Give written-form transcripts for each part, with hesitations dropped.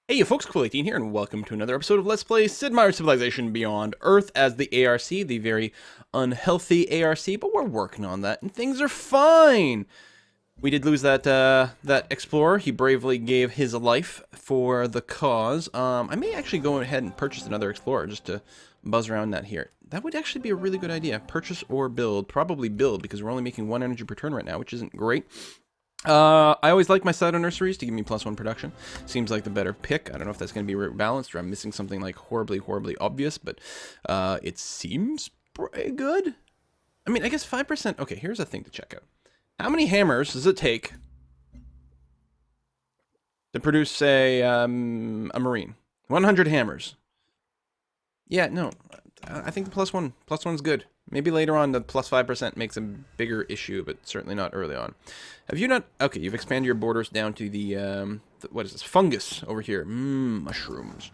Hey you folks, Cool18 here, and welcome to another episode of Let's Play Sid Meier's Civilization Beyond Earth as the ARC, the very unhealthy ARC, but we're working on that, and things are fine! We did lose that explorer. He bravely gave his life for the cause. I may actually go ahead and purchase another explorer just to buzz around that here. That would actually be a really good idea. Purchase or build. Probably build, because we're only making 1 energy per turn right now, which isn't great. I always like my Cyto nurseries to give me +1 production. Seems like the better pick. I don't know if that's going to be balanced or I'm missing something like horribly obvious, but it seems pretty good. I mean, I guess 5%. Okay, here's a thing to check out. How many hammers does it take to produce, say, a marine? 100 hammers. Yeah, no. I think the +1's good. Maybe later on the +5% makes a bigger issue, but certainly not early on. Have you not? Okay, you've expanded your borders down to the what is this? Fungus over here. Mushrooms.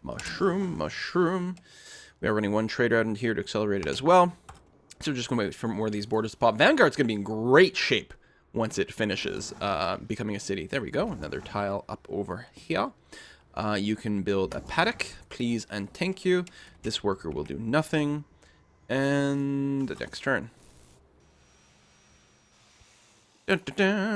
Mushroom. We are running 1 trader out in here to accelerate it as well. So we're just going to wait for more of these borders to pop. Vanguard's going to be in great shape once it finishes becoming a city. There we go. Another tile up over here. You can build a paddock, please and thank you. This worker will do nothing. And the next turn.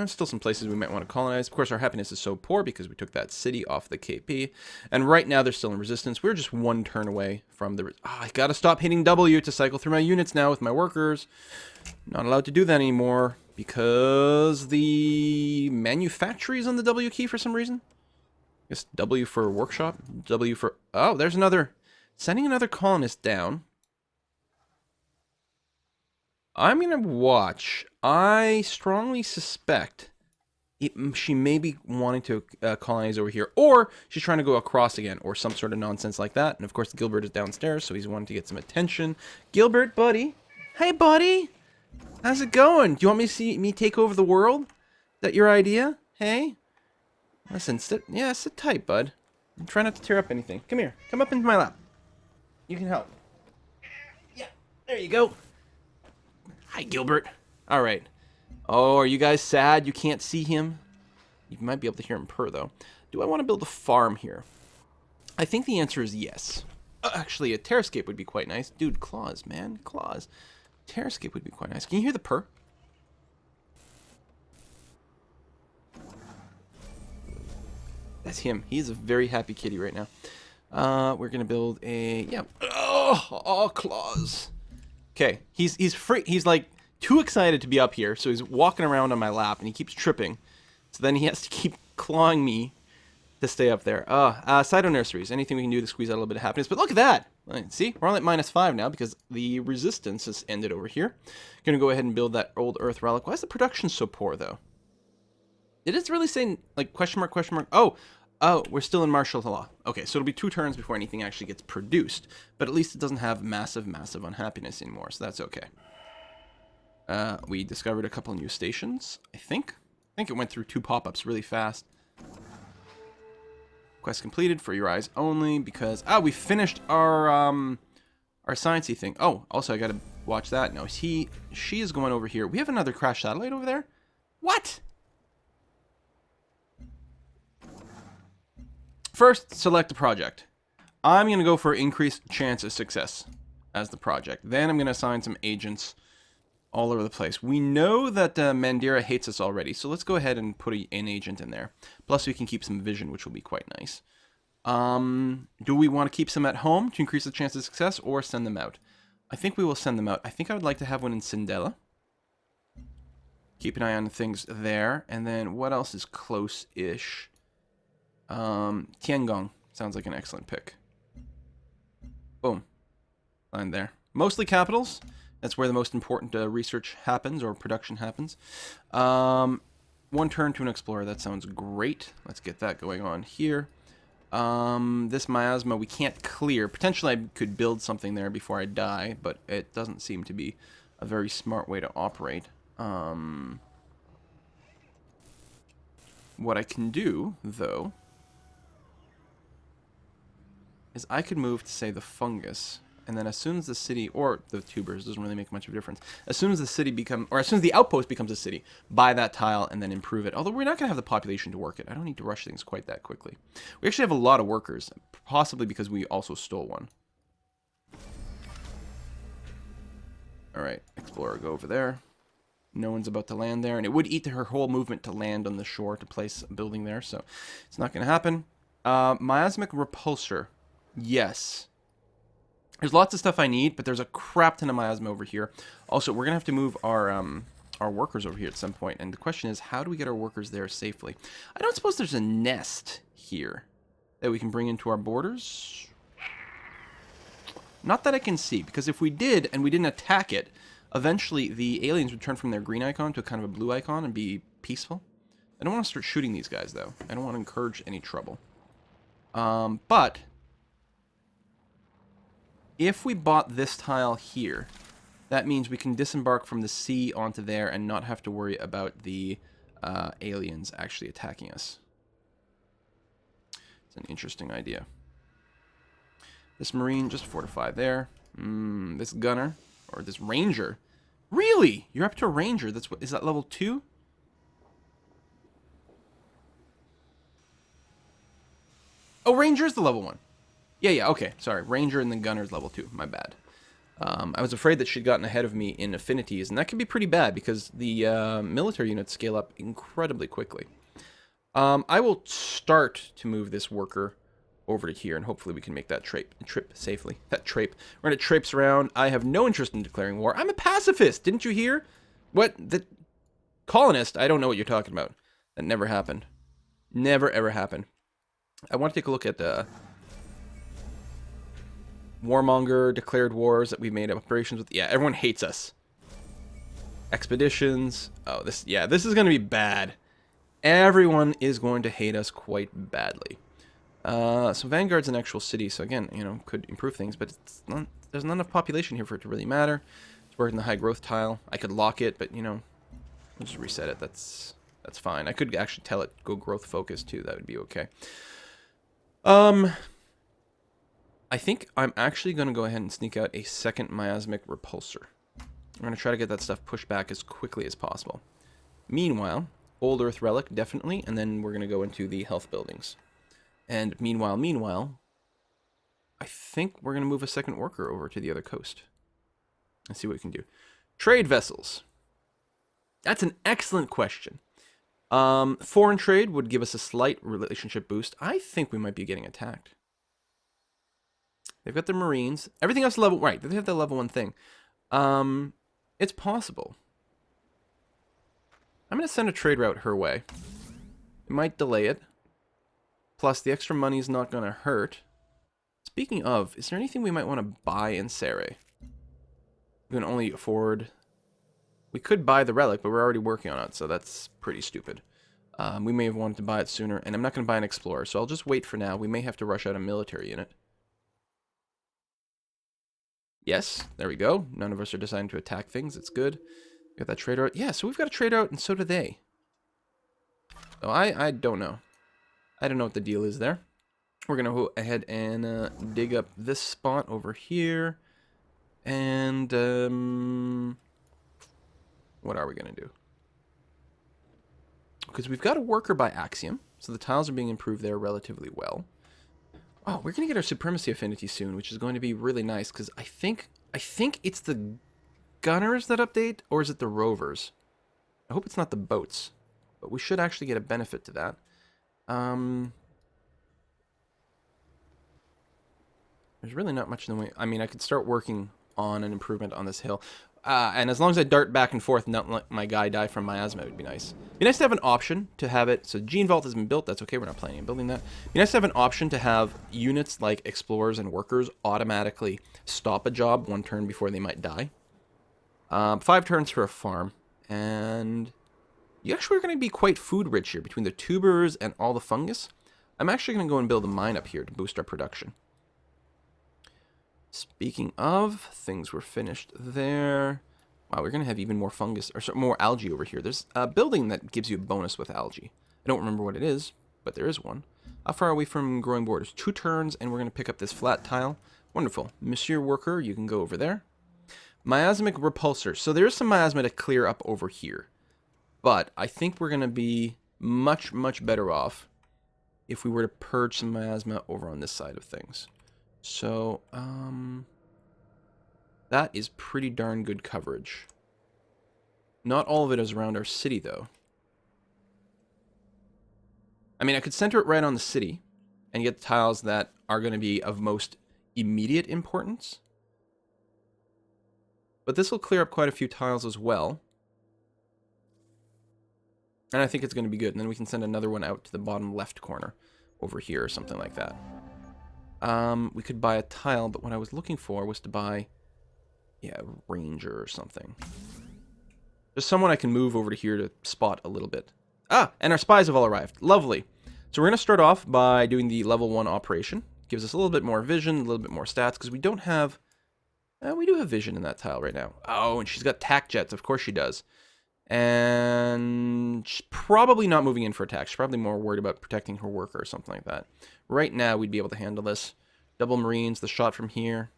Still some places we might want to colonize. Of course, our happiness is so poor because we took that city off the KP. And right now, they're still in resistance. We're just 1 turn away from the... I gotta stop hitting W to cycle through my units now with my workers. Not allowed to do that anymore because the manufactory is on the W key for some reason. I guess W for workshop. W for... Oh, there's another... Sending another colonist down. I'm going to watch. I strongly suspect she may be wanting to colonize over here, or she's trying to go across again, or some sort of nonsense like that. And of course, Gilbert is downstairs, so he's wanting to get some attention. Gilbert, buddy. Hey, buddy. How's it going? Do you want me to see me take over the world? Is that your idea? Hey? Listen, sit tight, bud. And try not to tear up anything. Come here. Come up into my lap. You can help. Yeah, there you go. Hi, Gilbert. All right. Oh, are you guys sad you can't see him? You might be able to hear him purr, though. Do I want to build a farm here? I think the answer is yes. Actually, a terrascape would be quite nice. Dude, claws, man. Claws. Terrascape would be quite nice. Can you hear the purr? That's him. He's a very happy kitty right now. We're going to build a... Yeah. Oh, claws. Okay, he's free. He's like too excited to be up here, so he's walking around on my lap and he keeps tripping. So then he has to keep clawing me to stay up there. Cyto nurseries. Anything we can do to squeeze out a little bit of happiness. But look at that. See, we're only at -5 now because the resistance has ended over here. Gonna go ahead and build that old Earth relic. Why is the production so poor though? Did it really say like question mark? Oh, we're still in martial law. Okay, so it'll be 2 turns before anything actually gets produced. But at least it doesn't have massive unhappiness anymore, so that's okay. We discovered a couple new stations, I think. I think it went through 2 pop-ups really fast. Quest completed for your eyes only because... we finished our sciencey thing. Oh, also I gotta watch that. No, she is going over here. We have another crash satellite over there? What? First, select a project. I'm going to go for increased chance of success as the project. Then I'm going to assign some agents all over the place. We know that Mandira hates us already, so let's go ahead and put an agent in there. Plus, we can keep some vision, which will be quite nice. Do we want to keep some at home to increase the chance of success, or send them out? I think we will send them out. I think I would like to have one in Sindela. Keep an eye on things there. And then what else is close-ish? Tiangong sounds like an excellent pick. Boom. Line there. Mostly capitals. That's where the most important research happens or production happens. 1 turn to an explorer. That sounds great. Let's get that going on here. This miasma we can't clear. Potentially I could build something there before I die, but it doesn't seem to be a very smart way to operate. What I can do, though, is I could move to, say, the fungus, And then as soon as the city, or the tubers, doesn't really make much of a difference. As soon as the city or as soon as the outpost becomes a city, buy that tile and then improve it. Although we're not going to have the population to work it. I don't need to rush things quite that quickly. We actually have a lot of workers, possibly because we also stole one. All right, Explorer, go over there. No one's about to land there, and it would eat her whole movement to land on the shore to place a building there, so it's not going to happen. Miasmic Repulsor. Yes. There's lots of stuff I need, but there's a crap ton of miasma over here. Also, we're going to have to move our workers over here at some point, and the question is, how do we get our workers there safely? I don't suppose there's a nest here that we can bring into our borders. Not that I can see, because if we did, and we didn't attack it, eventually the aliens would turn from their green icon to kind of a blue icon and be peaceful. I don't want to start shooting these guys, though. I don't want to encourage any trouble. But if we bought this tile here, that means we can disembark from the sea onto there and not have to worry about the aliens actually attacking us. It's an interesting idea. This Marine, just fortify there. This Gunner, or this Ranger. Really? You're up to a Ranger. That's what, is that level 2? Oh, Ranger is the level 1. Yeah, okay. Sorry. Ranger and then Gunner's level 2. My bad. I was afraid that she'd gotten ahead of me in affinities, and that can be pretty bad because the military units scale up incredibly quickly. I will start to move this worker over to here, and hopefully we can make that trip safely. That trape. We're going to traipse around. I have no interest in declaring war. I'm a pacifist. Didn't you hear? What? The colonist? I don't know what you're talking about. That never happened. Never, ever happened. I want to take a look at the warmonger, declared wars that we've made operations with. Yeah, everyone hates us. Expeditions. Oh, this is going to be bad. Everyone is going to hate us quite badly. So Vanguard's an actual city, so again, you know, could improve things, but there's not enough population here for it to really matter. It's working the high growth tile. I could lock it, but you know, I'll just reset it. That's fine. I could actually tell it go growth focus too. That would be okay. I think I'm actually going to go ahead and sneak out a second miasmic repulsor. I'm going to try to get that stuff pushed back as quickly as possible. Meanwhile, Old Earth Relic, definitely, and then we're going to go into the health buildings. And meanwhile, I think we're going to move a second worker over to the other coast. Let's see what we can do. Trade vessels. That's an excellent question. Foreign trade would give us a slight relationship boost. I think we might be getting attacked. They've got their Marines. Everything else level... Right, they have the level 1 thing. It's possible. I'm going to send a trade route her way. It might delay it. Plus, the extra money is not going to hurt. Speaking of, is there anything we might want to buy in Sere? We can only afford... We could buy the relic, but we're already working on it, so that's pretty stupid. We may have wanted to buy it sooner, and I'm not going to buy an Explorer, so I'll just wait for now. We may have to rush out a military unit. Yes, there we go. None of us are deciding to attack things. It's good. Got that trade route. Yeah, so we've got a trade route, and so do they. So I don't know. I don't know what the deal is there. We're going to go ahead and dig up this spot over here. And, what are we going to do? Because we've got a worker by Axiom, so the tiles are being improved there relatively well. Oh, we're going to get our Supremacy Affinity soon, which is going to be really nice, because I think it's the Gunners that update, or is it the Rovers? I hope it's not the boats, but we should actually get a benefit to that. There's really not much in the way... I mean, I could start working on an improvement on this hill. And as long as I dart back and forth and not let my guy die from miasma, it would be nice. It'd be nice to have an option to have it. So Gene Vault has been built. That's okay. We're not planning on building that. It'd be nice to have an option to have units like explorers and workers automatically stop a job 1 turn before they might die. 5 turns for a farm. And you actually are going to be quite food rich here between the tubers and all the fungus. I'm actually going to go and build a mine up here to boost our production. Speaking of, things were finished there. Wow, we're going to have even more fungus, or sorry, more algae over here. There's a building that gives you a bonus with algae. I don't remember what it is, but there is one. How far are we from growing borders? 2 turns, and we're going to pick up this flat tile. Wonderful. Monsieur Worker, you can go over there. Miasmic repulsor. So there's some miasma to clear up over here. But I think we're going to be much, much better off if we were to purge some miasma over on this side of things. So, that is pretty darn good coverage. Not all of it is around our city, though. I mean, I could center it right on the city and get the tiles that are going to be of most immediate importance. But this will clear up quite a few tiles as well. And I think it's going to be good. And then we can send another one out to the bottom left corner over here or something like that. We could buy a tile, but what I was looking for was to buy, yeah, a ranger or something. Just someone I can move over to here to spot a little bit. Ah, and our spies have all arrived. Lovely. So we're going to start off by doing the level 1 operation. Gives us a little bit more vision, a little bit more stats, because we don't have... we do have vision in that tile right now. Oh, and she's got tac jets. Of course she does. And she's probably not moving in for attack. She's probably more worried about protecting her worker or something like that. Right now, we'd be able to handle this. Double Marines, the shot from here,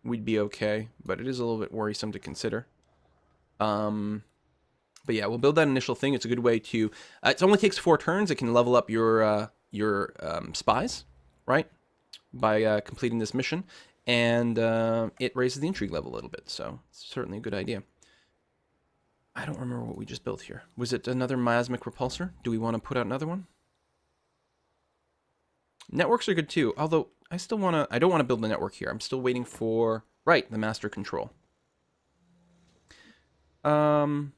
we'd be okay. But it is a little bit worrisome to consider. But yeah, we'll build that initial thing. It's a good way to... it only takes 4 turns. It can level up your spies, right? By completing this mission. And it raises the intrigue level a little bit. So it's certainly a good idea. I don't remember what we just built here. Was it another miasmic repulsor? Do we want to put out another one? Networks are good too. Although I still want to... I don't want to build the network here. I'm still waiting for... Right, the master control. Let's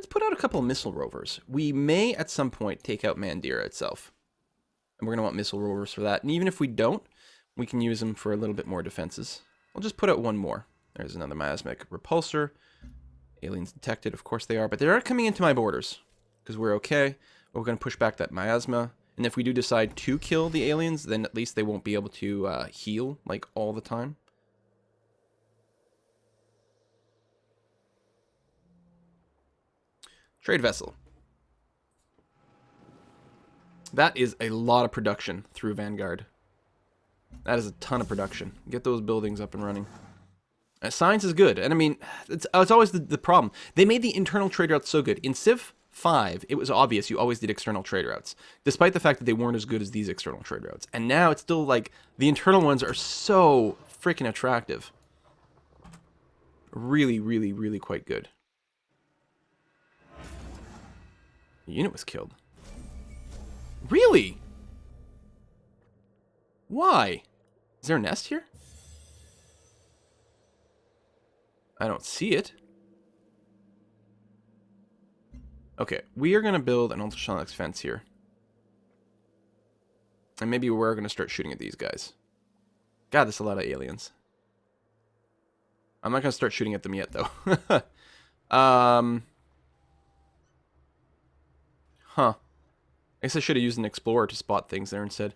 put out a couple of missile rovers. We may at some point take out Mandira itself. And we're going to want missile rovers for that. And even if we don't, we can use them for a little bit more defenses. We'll just put out one more. There's another miasmic repulsor. Aliens detected, of course they are. But they are coming into my borders. Because we're okay. We're going to push back that miasma. And if we do decide to kill the aliens, then at least they won't be able to heal, like, all the time. Trade vessel. That is a lot of production through Vanguard. That is a ton of production. Get those buildings up and running. Science is good. And I mean, it's always the problem. They made the internal trade routes so good. In Civ 5, it was obvious you always did external trade routes. Despite the fact that they weren't as good as these external trade routes. And now it's still like, the internal ones are so freaking attractive. Really, really, really quite good. The unit was killed. Really? Why? Is there a nest here? I don't see it. Okay, we are going to build an ultrasonic fence here. And maybe we're going to start shooting at these guys. God, there's a lot of aliens. I'm not going to start shooting at them yet, though. Huh. I guess I should have used an explorer to spot things there instead.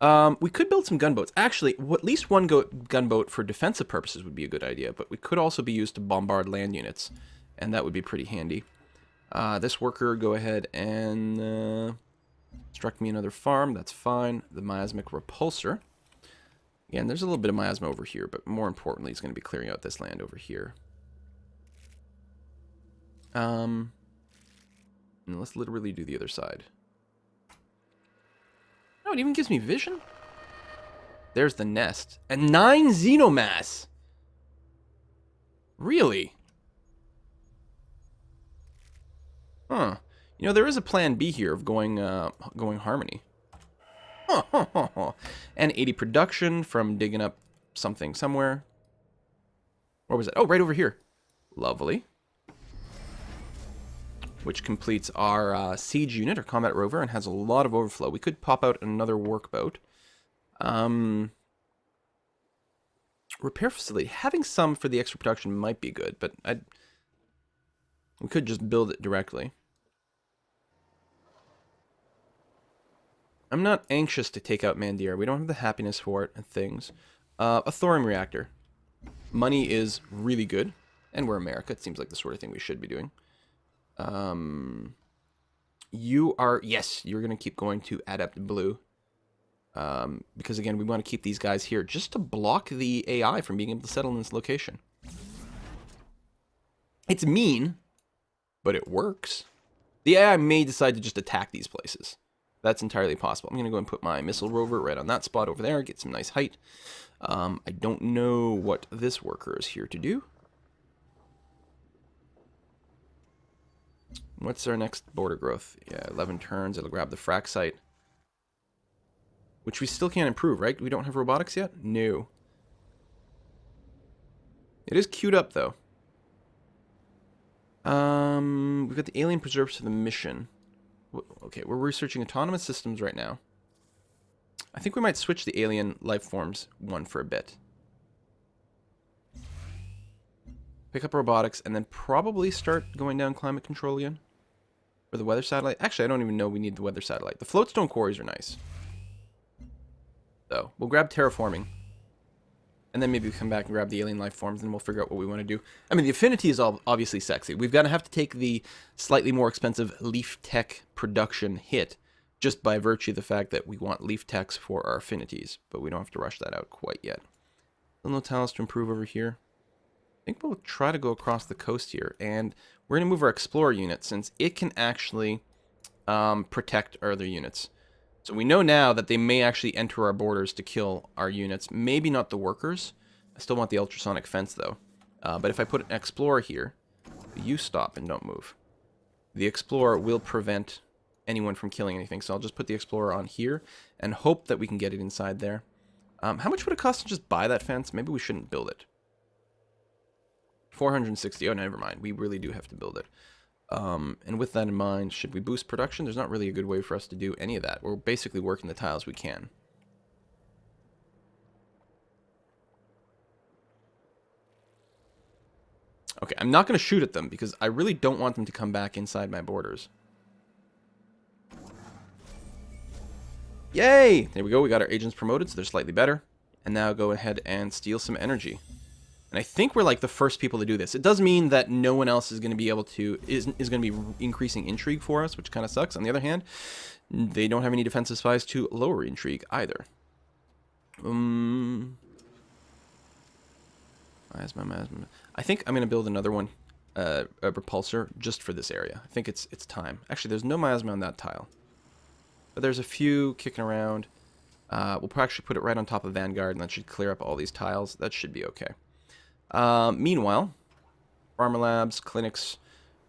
We could build some gunboats. Actually, at least one gunboat for defensive purposes would be a good idea, but we could also be used to bombard land units, and that would be pretty handy. This worker, go ahead and construct me another farm. That's fine. The miasmic repulsor. Again, there's a little bit of miasma over here, but more importantly, it's going to be clearing out this land over here. And let's literally do the other side. Oh, it even gives me vision? There's the nest. And 9 xenomass! Really? Huh. You know, there is a plan B here of going Harmony. And 80 production from digging up something somewhere. Where was it? Oh, right over here. Lovely. Which completes our siege unit, or combat rover, and has a lot of overflow. We could pop out another workboat. Repair facility. Having some for the extra production might be good, but we could just build it directly. I'm not anxious to take out Mandira. We don't have the happiness for it and things. A thorium reactor. Money is really good, and we're America. It seems like the sort of thing we should be doing. You are, yes, you're going to keep going to Adept Blue. Because again, we want to keep these guys here just to block the AI from being able to settle in this location. It's mean, but it works. The AI may decide to just attack these places. That's entirely possible. I'm going to go and put my missile rover right on that spot over there, get some nice height. I don't know what this worker is here to do. What's our next border growth? Yeah, 11 turns. It'll grab the frac site. Which we still can't improve, right? We don't have robotics yet? No. It is queued up, though. We've got the alien preserves for the mission. Okay, we're researching autonomous systems right now. I think we might switch the alien life forms one for a bit. Pick up robotics, and then probably start going down climate control again. For the weather satellite. Actually, I don't even know we need the weather satellite. The floatstone quarries are nice. So, we'll grab terraforming. And then maybe we come back and grab the alien life forms, and we'll figure out what we want to do. I mean, the Affinity is obviously sexy. We've got to have to take the slightly more expensive leaf tech production hit, just by virtue of the fact that we want leaf techs for our affinities. But we don't have to rush that out quite yet. Still no tiles to improve over here. I think we'll try to go across the coast here, and we're going to move our Explorer unit, since it can actually protect our other units. So we know now that they may actually enter our borders to kill our units. Maybe not the workers. I still want the ultrasonic fence, though. But if I put an Explorer here, you stop and don't move. The Explorer will prevent anyone from killing anything. So I'll just put the Explorer on here and hope that we can get it inside there. How much would it cost to just buy that fence? Maybe we shouldn't build it. 460. Oh, never mind. We really do have to build it. And with that in mind, should we boost production? There's not really a good way for us to do any of that. We're basically working the tiles we can. Okay, I'm not going to shoot at them because I really don't want them to come back inside my borders. Yay! There we go. We got our agents promoted, so they're slightly better. And now go ahead and steal some energy. And I think we're like the first people to do this. It does mean that no one else is going to be able to, is going to be increasing intrigue for us, which kind of sucks. On the other hand, they don't have any defensive spies to lower intrigue either. Miasma. I think I'm going to build another one, a repulsor, just for this area. I think it's time. Actually, there's no miasma on that tile. But there's a few kicking around. We'll actually put it right on top of Vanguard, and that should clear up all these tiles. That should be okay. Meanwhile, farmer labs, clinics,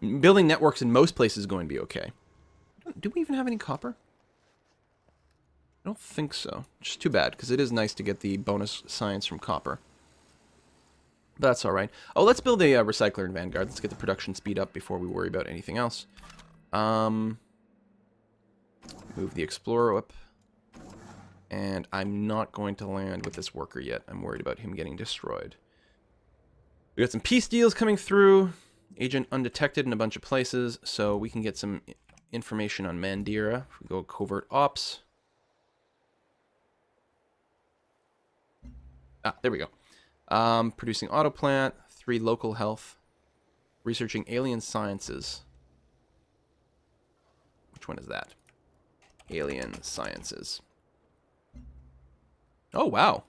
building networks in most places is going to be okay. Do we even have any copper? I don't think so. Which is too bad, because it is nice to get the bonus science from copper. But that's alright. Oh, let's build a recycler in Vanguard. Let's get the production speed up before we worry about anything else. Move the Explorer up. And I'm not going to land with this worker yet. I'm worried about him getting destroyed. We got some peace deals coming through. Agent undetected in a bunch of places, so we can get some information on Mandira. If we go covert ops. Ah, there we go. Producing auto plant, 3 local health. Researching alien sciences. Which one is that? Alien sciences. Oh, wow.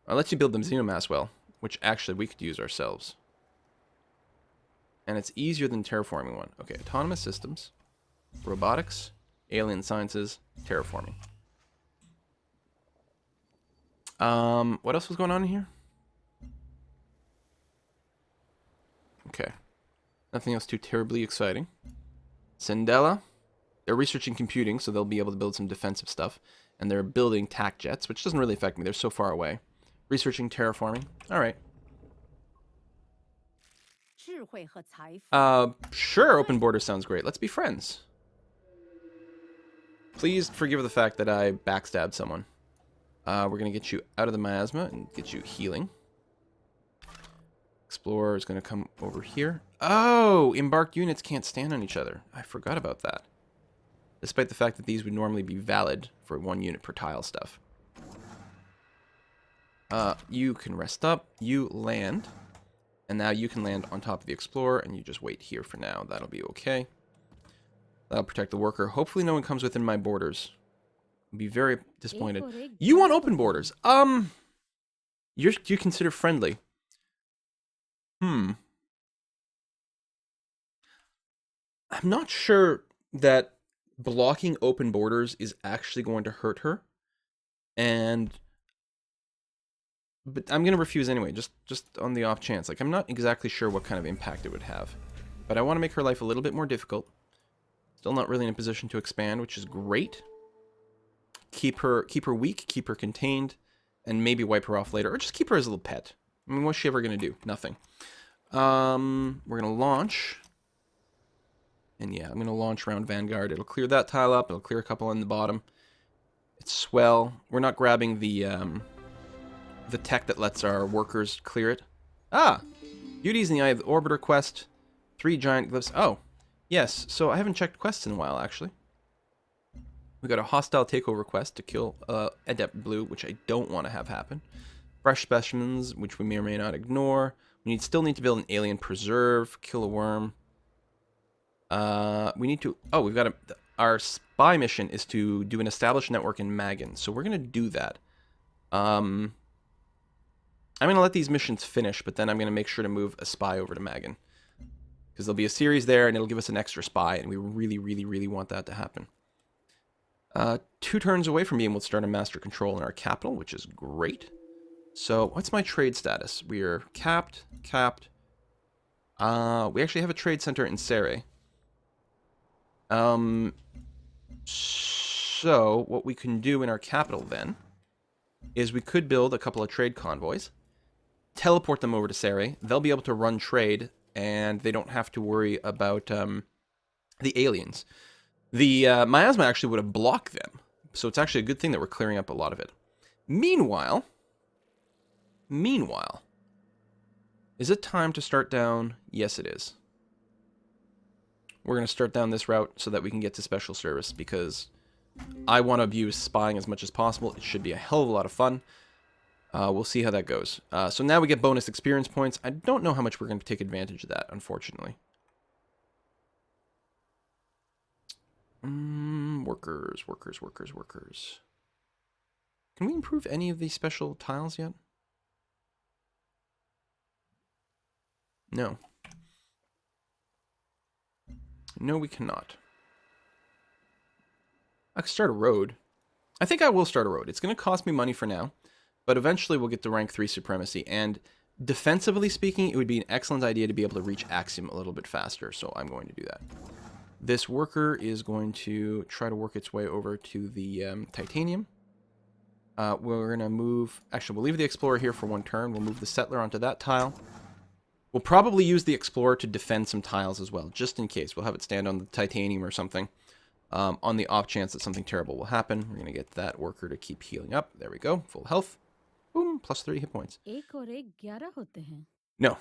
I'll let you build them Xenomass well, which actually we could use ourselves. And it's easier than terraforming one. Okay, autonomous systems, robotics, alien sciences, terraforming. What else was going on in here? Okay. Nothing else too terribly exciting. Sandela. They're researching computing, so they'll be able to build some defensive stuff. And they're building tac jets, which doesn't really affect me. They're so far away. Researching terraforming. Alright. Sure, open border sounds great. Let's be friends. Please forgive the fact that I backstabbed someone. We're going to get you out of the miasma and get you healing. Explorer is going to come over here. Oh, embarked units can't stand on each other. I forgot about that. Despite the fact that these would normally be valid for 1 unit per tile stuff. You can rest up. You land. And now you can land on top of the Explorer, and you just wait here for now. That'll be okay. That'll protect the worker. Hopefully no one comes within my borders. I'll be very disappointed. You want open borders. You consider friendly. I'm not sure that blocking open borders is actually going to hurt her. But I'm going to refuse anyway, just on the off chance. Like, I'm not exactly sure what kind of impact it would have. But I want to make her life a little bit more difficult. Still not really in a position to expand, which is great. Keep her weak, keep her contained, and maybe wipe her off later. Or just keep her as a little pet. I mean, what's she ever going to do? Nothing. We're going to launch. And yeah, I'm going to launch around Vanguard. It'll clear that tile up. It'll clear a couple on the bottom. It's swell. We're not grabbing the tech that lets our workers clear it. Ah! Beauties in the Eye of the Orbiter quest. 3 giant glyphs. Oh, yes. So I haven't checked quests in a while, actually. We got a hostile takeover quest to kill Adept Blue, which I don't want to have happen. Fresh specimens, which we may or may not ignore. We still need to build an alien preserve, kill a worm. We need to... Oh, we've got our spy mission is to do an established network in Magan. So we're going to do that. I'm going to let these missions finish, but then I'm going to make sure to move a spy over to Magan. Because there'll be a series there, and it'll give us an extra spy, and we really, really, really want that to happen. 2 turns away from being able to start a master control in our capital, which is great. So, what's my trade status? We are capped. We actually have a trade center in Sere. So, what we can do in our capital, then, is we could build a couple of trade convoys, teleport them over to Sere. They'll be able to run trade, and they don't have to worry about the aliens. The miasma actually would have blocked them, so it's actually a good thing that we're clearing up a lot of it. Meanwhile, is it time to start down? Yes, it is. We're going to start down this route so that we can get to special service, because I want to abuse spying as much as possible. It should be a hell of a lot of fun. We'll see how that goes. So now we get bonus experience points. I don't know how much we're going to take advantage of that, unfortunately. Workers. Can we improve any of these special tiles yet? No. No, we cannot. I could start a road. I think I will start a road. It's going to cost me money for now, but eventually we'll get to rank 3 supremacy, and defensively speaking, it would be an excellent idea to be able to reach Axiom a little bit faster, so I'm going to do that. This worker is going to try to work its way over to the titanium. We're going to move... Actually, we'll leave the explorer here for 1 turn. We'll move the settler onto that tile. We'll probably use the explorer to defend some tiles as well, just in case. We'll have it stand on the titanium or something. On the off chance that something terrible will happen, we're going to get that worker to keep healing up. There we go. Full health. Boom. Plus 30 hit points. No.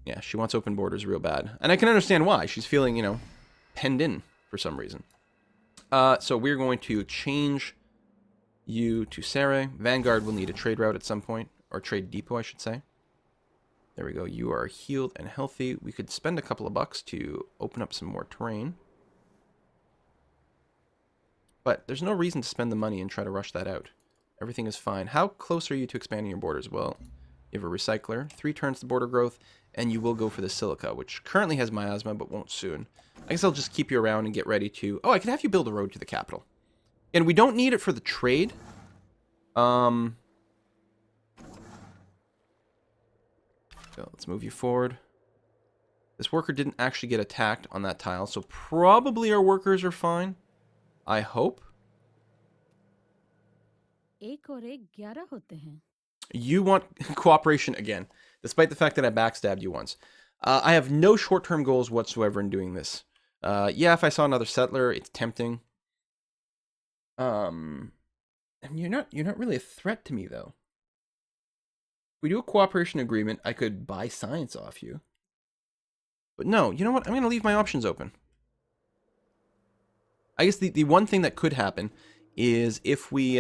Yeah, she wants open borders real bad. And I can understand why. She's feeling, you know, penned in for some reason. So we're going to change you to Sere. Vanguard will need a trade route at some point. Or trade depot, I should say. There we go. You are healed and healthy. We could spend a couple of bucks to open up some more terrain. But there's no reason to spend the money and try to rush that out. Everything is fine. How close are you to expanding your borders? Well, you have a recycler, 3 turns to border growth, and you will go for the silica, which currently has miasma, but won't soon. I guess I'll just keep you around and get ready to... Oh, I could have you build a road to the capital. And we don't need it for the trade. So let's move you forward. This worker didn't actually get attacked on that tile, so probably our workers are fine. I hope. You want cooperation again, despite the fact that I backstabbed you once. I have no short-term goals whatsoever in doing this. Yeah, if I saw another settler, it's tempting. And you're not really a threat to me, though. If we do a cooperation agreement, I could buy science off you. But no, you know what? I'm going to leave my options open. I guess the one thing that could happen is if we,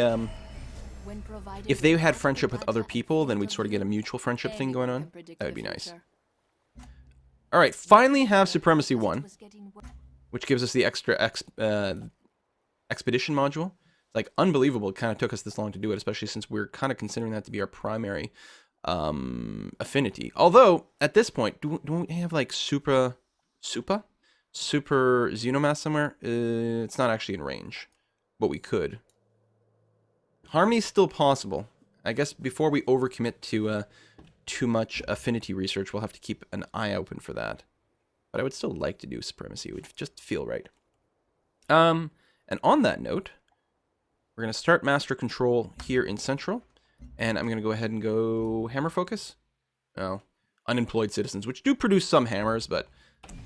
if they had friendship with other people, then we'd sort of get a mutual friendship thing going on. That would be nice. Alright, finally have Supremacy 1. which gives us the extra expedition module. Like, unbelievable it kind of took us this long to do it, especially since we're kind of considering that to be our primary affinity. Although, at this point, do we have, like, super xenomass somewhere? It's not actually in range, but we could. Harmony's still possible. I guess before we overcommit to too much affinity research, we'll have to keep an eye open for that. But I would still like to do supremacy. It would just feel right. And on that note, we're going to start master control here in Central. And I'm going to go ahead and go hammer focus. Oh, unemployed citizens, which do produce some hammers, but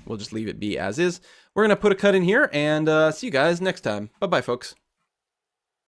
we'll just leave it be as is. We're going to put a cut in here and see you guys next time. Bye-bye, folks.